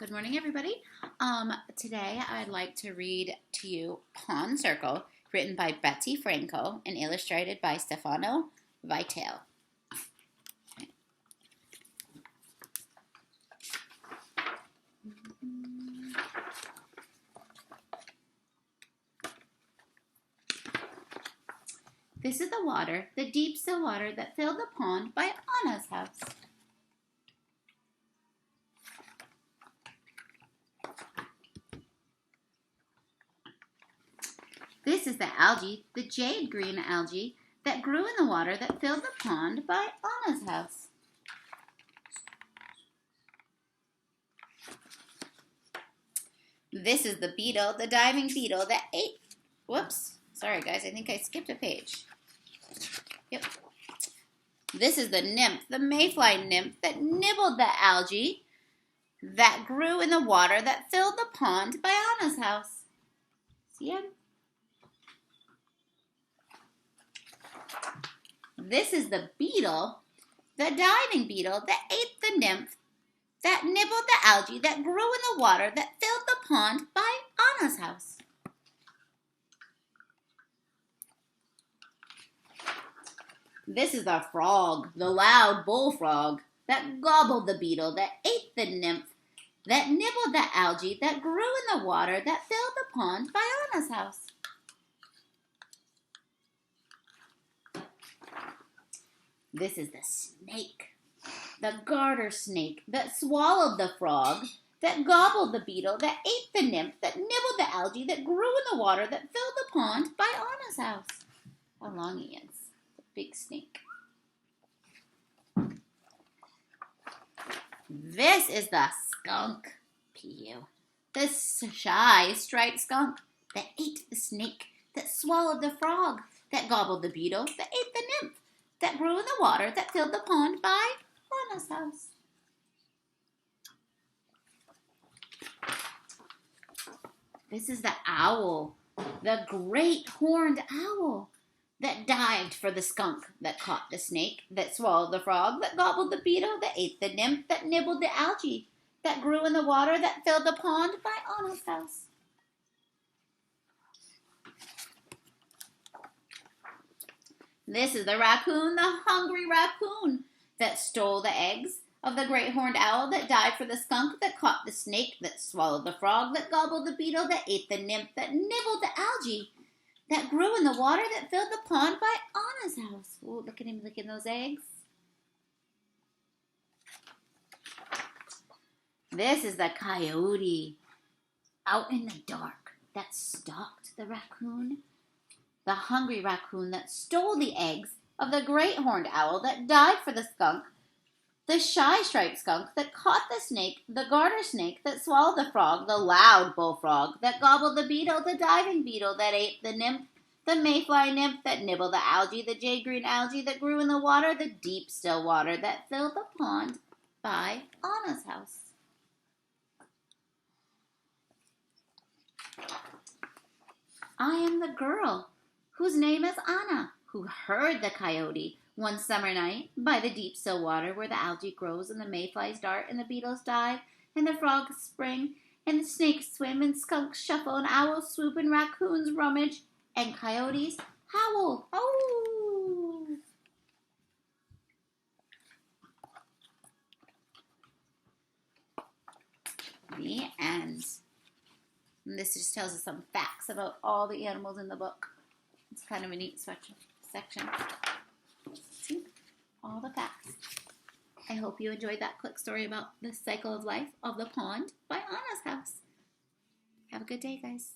Good morning, everybody. Today I'd like to read to you Pawn Circle, written by Betsy Franco and illustrated by Stefano Vitale. This is the water, the deep still water that filled the pond by Anna's house. This is the algae, the jade green algae, that grew in the water that filled the pond by Anna's house. This is the beetle, the diving beetle that ate... Whoops. Sorry, guys. I think I skipped a page. Yep. This is the nymph, the mayfly nymph that nibbled the algae that grew in the water that filled the pond by Anna's house. See him? This is the beetle, the diving beetle that ate the nymph that nibbled the algae that grew in the water that filled the pond by Anna's house. This is the frog, the loud bullfrog that gobbled the beetle that ate the nymph that nibbled the algae that grew in the water that filled the pond by Anna's house. This is the snake, the garter snake that swallowed the frog, that gobbled the beetle, that ate the nymph, that nibbled the algae, that grew in the water, that filled the pond by Anna's house. How long he is, the big snake. This is the skunk, P.U., the shy striped skunk that ate the snake, that swallowed the frog, that gobbled the beetle, that ate the nymph, that grew in the water that filled the pond by Anna's house. This is the owl, the great horned owl that dived for the skunk, that caught the snake, that swallowed the frog, that gobbled the beetle, that ate the nymph, that nibbled the algae, that grew in the water that filled the pond by Anna's house. This is the raccoon, the hungry raccoon, that stole the eggs of the great horned owl, that dived for the skunk, that caught the snake, that swallowed the frog, that gobbled the beetle, that ate the nymph, that nibbled the algae, that grew in the water that filled the pond by Anna's house. Ooh, look at him licking those eggs. This is the coyote, out in the dark, that stalked the raccoon. The hungry raccoon that stole the eggs of the great horned owl, that dived for the skunk, the shy striped skunk that caught the snake, the garter snake that swallowed the frog, the loud bullfrog that gobbled the beetle, the diving beetle that ate the nymph, the mayfly nymph that nibbled the algae, the jade green algae that grew in the water, the deep still water that filled the pond by Anna's house. I am the girl whose name is Anna, who heard the coyote one summer night by the deep still water where the algae grows and the mayflies dart and the beetles dive and the frogs spring and the snakes swim and skunks shuffle and owls swoop and raccoons rummage and coyotes howl. Oh! The end. And this just tells us some facts about all the animals in the book. It's kind of a neat section. See? All the facts. I hope you enjoyed that quick story about the cycle of life of the pond by Anna's house. Have a good day, guys.